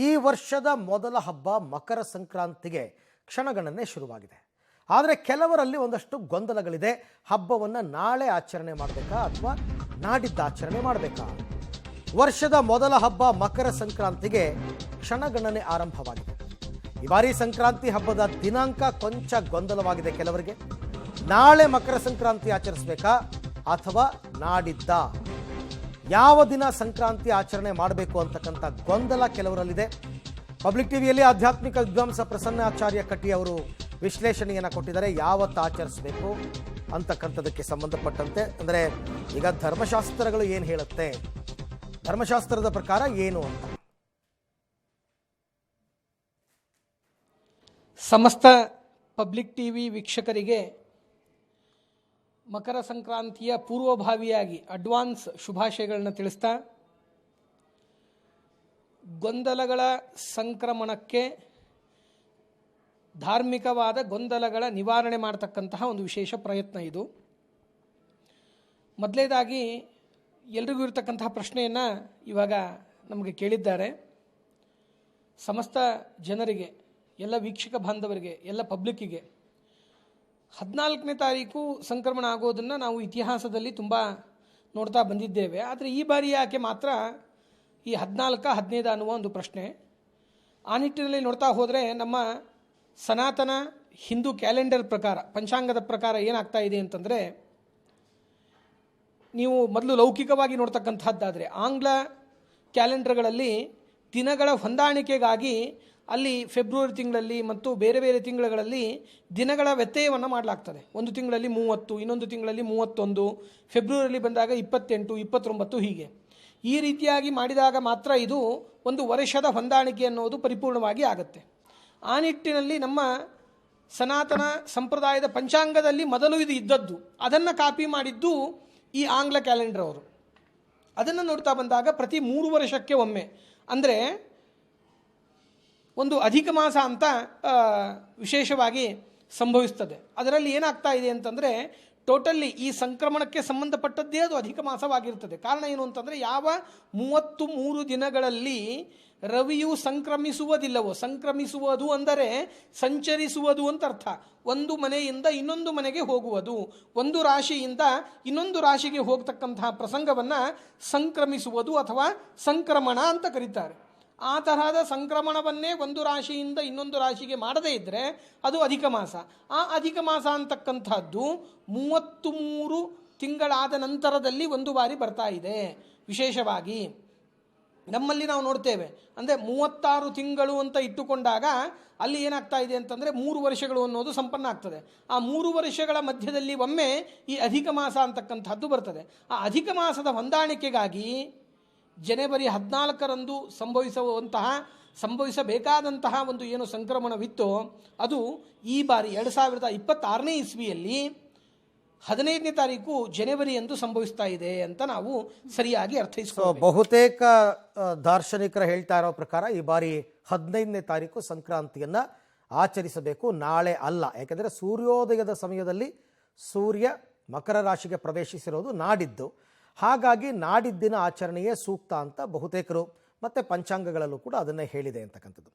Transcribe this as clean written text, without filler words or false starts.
ಈ ವರ್ಷದ ಮೊದಲ ಹಬ್ಬ ಮಕರ ಸಂಕ್ರಾಂತಿಗೆ ಕ್ಷಣಗಣನೆ ಶುರುವಾಗಿದೆ. ಆದರೆ ಕೆಲವರಲ್ಲಿ ಒಂದಷ್ಟು ಗೊಂದಲಗಳಿದೆ. ಹಬ್ಬವನ್ನು ನಾಳೆ ಆಚರಣೆ ಮಾಡಬೇಕಾ ಅಥವಾ ನಾಡಿದ್ದು ಆಚರಣೆ ಮಾಡಬೇಕಾ? ವರ್ಷದ ಮೊದಲ ಹಬ್ಬ ಮಕರ ಸಂಕ್ರಾಂತಿಗೆ ಕ್ಷಣಗಣನೆ ಆರಂಭವಾಗಿದೆ. ಈ ಬಾರಿ ಸಂಕ್ರಾಂತಿ ಹಬ್ಬದ ದಿನಾಂಕ ಕೊಂಚ ಗೊಂದಲವಾಗಿದೆ ಕೆಲವರಿಗೆ. ನಾಳೆ ಮಕರ ಸಂಕ್ರಾಂತಿ ಆಚರಿಸಬೇಕಾ ಅಥವಾ ನಾಡಿದ್ದ? ಯಾವ ದಿನ ಸಂಕ್ರಾಂತಿ ಆಚರಣೆ ಮಾಡಬೇಕು ಅಂತಕ್ಕಂಥ ಗೊಂದಲ ಕೆಲವರಲ್ಲಿದೆ. ಪಬ್ಲಿಕ್ ಟಿವಿಯಲ್ಲಿ ಆಧ್ಯಾತ್ಮಿಕ ವಿದ್ವಾಂಸ ಪ್ರಸನ್ನಾಚಾರ್ಯ ಕಟ್ಟಿ ಅವರು ವಿಶ್ಲೇಷಣೆಯನ್ನು ಕೊಟ್ಟಿದ್ದಾರೆ. ಯಾವತ್ತು ಆಚರಿಸಬೇಕು ಅಂತಕ್ಕಂಥದಕ್ಕೆ ಸಂಬಂಧಪಟ್ಟಂತೆ. ಅಂದರೆ ಈಗ ಧರ್ಮಶಾಸ್ತ್ರಗಳು ಏನು ಹೇಳುತ್ತೆ, ಧರ್ಮಶಾಸ್ತ್ರದ ಪ್ರಕಾರ ಏನು ಅಂತ. ಸಮಸ್ತ ಪಬ್ಲಿಕ್ ಟಿವಿ ವೀಕ್ಷಕರಿಗೆ ಮಕರ ಸಂಕ್ರಾಂತಿಯ ಪೂರ್ವಭಾವಿಯಾಗಿ ಅಡ್ವಾನ್ಸ್ ಶುಭಾಶಯಗಳನ್ನ ತಿಳಿಸ್ತಾ, ಗೊಂದಲಗಳ ಸಂಕ್ರಮಣಕ್ಕೆ ಧಾರ್ಮಿಕವಾದ ಗೊಂದಲಗಳ ನಿವಾರಣೆ ಮಾಡತಕ್ಕಂತಹ ಒಂದು ವಿಶೇಷ ಪ್ರಯತ್ನ ಇದು. ಮೊದಲನೇದಾಗಿ ಎಲ್ರಿಗೂ ಇರತಕ್ಕಂತಹ ಪ್ರಶ್ನೆಯನ್ನು ಇವಾಗ ನಮಗೆ ಕೇಳಿದ್ದಾರೆ. ಸಮಸ್ತ ಜನರಿಗೆ, ಎಲ್ಲ ವೀಕ್ಷಕ ಬಾಂಧವರಿಗೆ, ಎಲ್ಲ ಪಬ್ಲಿಕ್ಕಿಗೆ 14ನೇ ತಾರೀಕು ಸಂಕ್ರಮಣ ಆಗೋದನ್ನು ನಾವು ಇತಿಹಾಸದಲ್ಲಿ ತುಂಬ ನೋಡ್ತಾ ಬಂದಿದ್ದೇವೆ. ಆದರೆ ಈ ಬಾರಿ ಯಾಕೆ ಮಾತ್ರ ಈ 14-15 ಅನ್ನುವ ಒಂದು ಪ್ರಶ್ನೆ. ಆ ನಿಟ್ಟಿನಲ್ಲಿ ನೋಡ್ತಾ ಹೋದರೆ ನಮ್ಮ ಸನಾತನ ಹಿಂದೂ ಕ್ಯಾಲೆಂಡರ್ ಪ್ರಕಾರ, ಪಂಚಾಂಗದ ಪ್ರಕಾರ ಏನಾಗ್ತಾ ಇದೆ ಅಂತಂದರೆ, ನೀವು ಮೊದಲು ಲೌಕಿಕವಾಗಿ ನೋಡ್ತಕ್ಕಂಥದ್ದಾದರೆ ಆಂಗ್ಲ ಕ್ಯಾಲೆಂಡರ್ಗಳಲ್ಲಿ ದಿನಗಳ ಹೊಂದಾಣಿಕೆಗಾಗಿ ಅಲ್ಲಿ ಫೆಬ್ರವರಿ ತಿಂಗಳಲ್ಲಿ ಮತ್ತು ಬೇರೆ ಬೇರೆ ತಿಂಗಳುಗಳಲ್ಲಿ ದಿನಗಳ ವ್ಯತ್ಯಯವನ್ನು ಮಾಡಲಾಗ್ತದೆ. ಒಂದು ತಿಂಗಳಲ್ಲಿ 30, ಇನ್ನೊಂದು ತಿಂಗಳಲ್ಲಿ 31, ಫೆಬ್ರವರಿಯಲ್ಲಿ ಬಂದಾಗ 28, 29 ಹೀಗೆ. ಈ ರೀತಿಯಾಗಿ ಮಾಡಿದಾಗ ಮಾತ್ರ ಇದು ಒಂದು ವರ್ಷದ ಹೊಂದಾಣಿಕೆ ಅನ್ನೋದು ಪರಿಪೂರ್ಣವಾಗಿ ಆಗುತ್ತೆ. ಆ ನಿಟ್ಟಿನಲ್ಲಿ ನಮ್ಮ ಸನಾತನ ಸಂಪ್ರದಾಯದ ಪಂಚಾಂಗದಲ್ಲಿ ಮೊದಲು ಇದು ಇದ್ದದ್ದು, ಅದನ್ನು ಕಾಪಿ ಮಾಡಿದ್ದು ಈ ಆಂಗ್ಲ ಕ್ಯಾಲೆಂಡರ್ ಅವರು. ಅದನ್ನು ನೋಡ್ತಾ ಬಂದಾಗ ಪ್ರತಿ 3 ವರ್ಷಕ್ಕೆ ಒಮ್ಮೆ, ಅಂದರೆ ಒಂದು ಅಧಿಕ ಮಾಸ ಅಂತ ವಿಶೇಷವಾಗಿ ಸಂಭವಿಸ್ತದೆ. ಅದರಲ್ಲಿ ಏನಾಗ್ತಾ ಇದೆ ಅಂತಂದರೆ, ಟೋಟಲಿ ಈ ಸಂಕ್ರಮಣಕ್ಕೆ ಸಂಬಂಧಪಟ್ಟದ್ದೇ ಅದು ಅಧಿಕ ಮಾಸವಾಗಿರ್ತದೆ. ಕಾರಣ ಏನು ಅಂತಂದರೆ, ಯಾವ 33 ದಿನಗಳಲ್ಲಿ ರವಿಯು ಸಂಕ್ರಮಿಸುವುದಿಲ್ಲವೋ, ಸಂಕ್ರಮಿಸುವುದು ಅಂದರೆ ಸಂಚರಿಸುವುದು ಅಂತ ಅರ್ಥ. ಒಂದು ಮನೆಯಿಂದ ಇನ್ನೊಂದು ಮನೆಗೆ ಹೋಗುವುದು, ಒಂದು ರಾಶಿಯಿಂದ ಇನ್ನೊಂದು ರಾಶಿಗೆ ಹೋಗ್ತಕ್ಕಂತಹ ಪ್ರಸಂಗವನ್ನು ಸಂಕ್ರಮಿಸುವುದು ಅಥವಾ ಸಂಕ್ರಮಣ ಅಂತ ಕರೀತಾರೆ. ಆ ತರಹದ ಸಂಕ್ರಮಣವನ್ನೇ ಒಂದು ರಾಶಿಯಿಂದ ಇನ್ನೊಂದು ರಾಶಿಗೆ ಮಾಡದೇ ಇದ್ದರೆ ಅದು ಅಧಿಕ ಮಾಸ. ಆ ಅಧಿಕ ಮಾಸ ಅಂತಕ್ಕಂಥದ್ದು 33 ತಿಂಗಳಾದ ನಂತರದಲ್ಲಿ ಒಂದು ಬಾರಿ ಬರ್ತಾ ಇದೆ. ವಿಶೇಷವಾಗಿ ನಮ್ಮಲ್ಲಿ ನಾವು ನೋಡ್ತೇವೆ, ಅಂದರೆ 36 ತಿಂಗಳು ಅಂತ ಇಟ್ಟುಕೊಂಡಾಗ ಅಲ್ಲಿ ಏನಾಗ್ತಾ ಇದೆ ಅಂತಂದರೆ 3 ವರ್ಷಗಳು ಅನ್ನೋದು ಸಂಪನ್ನ ಆಗ್ತದೆ. ಆ 3 ವರ್ಷಗಳ ಮಧ್ಯದಲ್ಲಿ ಒಮ್ಮೆ ಈ ಅಧಿಕ ಮಾಸ ಅಂತಕ್ಕಂಥದ್ದು ಬರ್ತದೆ. ಆ ಅಧಿಕ ಮಾಸದ ಹೊಂದಾಣಿಕೆಗಾಗಿ ಜನವರಿ 14ರಂದು ಸಂಭವಿಸಬೇಕಾದಂತಹ ಒಂದು ಏನು ಸಂಕ್ರಮಣವಿತ್ತೋ ಅದು ಈ ಬಾರಿ 2026ನೇ ಇಸ್ವಿಯಲ್ಲಿ 15ನೇ ತಾರೀಕು ಜನವರಿ ಎಂದು ಸಂಭವಿಸ್ತಾ ಇದೆ ಅಂತ ನಾವು ಸರಿಯಾಗಿ ಅರ್ಥೈಸ್ಕೊಳ್ಳಬೇಕು. ಬಹುತೇಕ ದಾರ್ಶನಿಕರು ಹೇಳ್ತಾ ಇರೋ ಪ್ರಕಾರ ಈ ಬಾರಿ 15ನೇ ತಾರೀಕು ಸಂಕ್ರಾಂತಿಯನ್ನು ಆಚರಿಸಬೇಕು, ನಾಳೆ ಅಲ್ಲ. ಯಾಕೆಂದರೆ ಸೂರ್ಯೋದಯದ ಸಮಯದಲ್ಲಿ ಸೂರ್ಯ ಮಕರ ರಾಶಿಗೆ ಪ್ರವೇಶಿಸಿರೋದು ನಾಡಿದ್ದು. ಹಾಗಾಗಿ ನಾಡಿದ್ದಿನ ಆಚರಣೆಯೇ ಸೂಕ್ತ ಅಂತ ಬಹುತೇಕರು ಮತ್ತು ಪಂಚಾಂಗಗಳಲ್ಲೂ ಕೂಡ ಅದನ್ನೇ ಹೇಳಿದೆ ಅಂತಕ್ಕಂಥದ್ದು.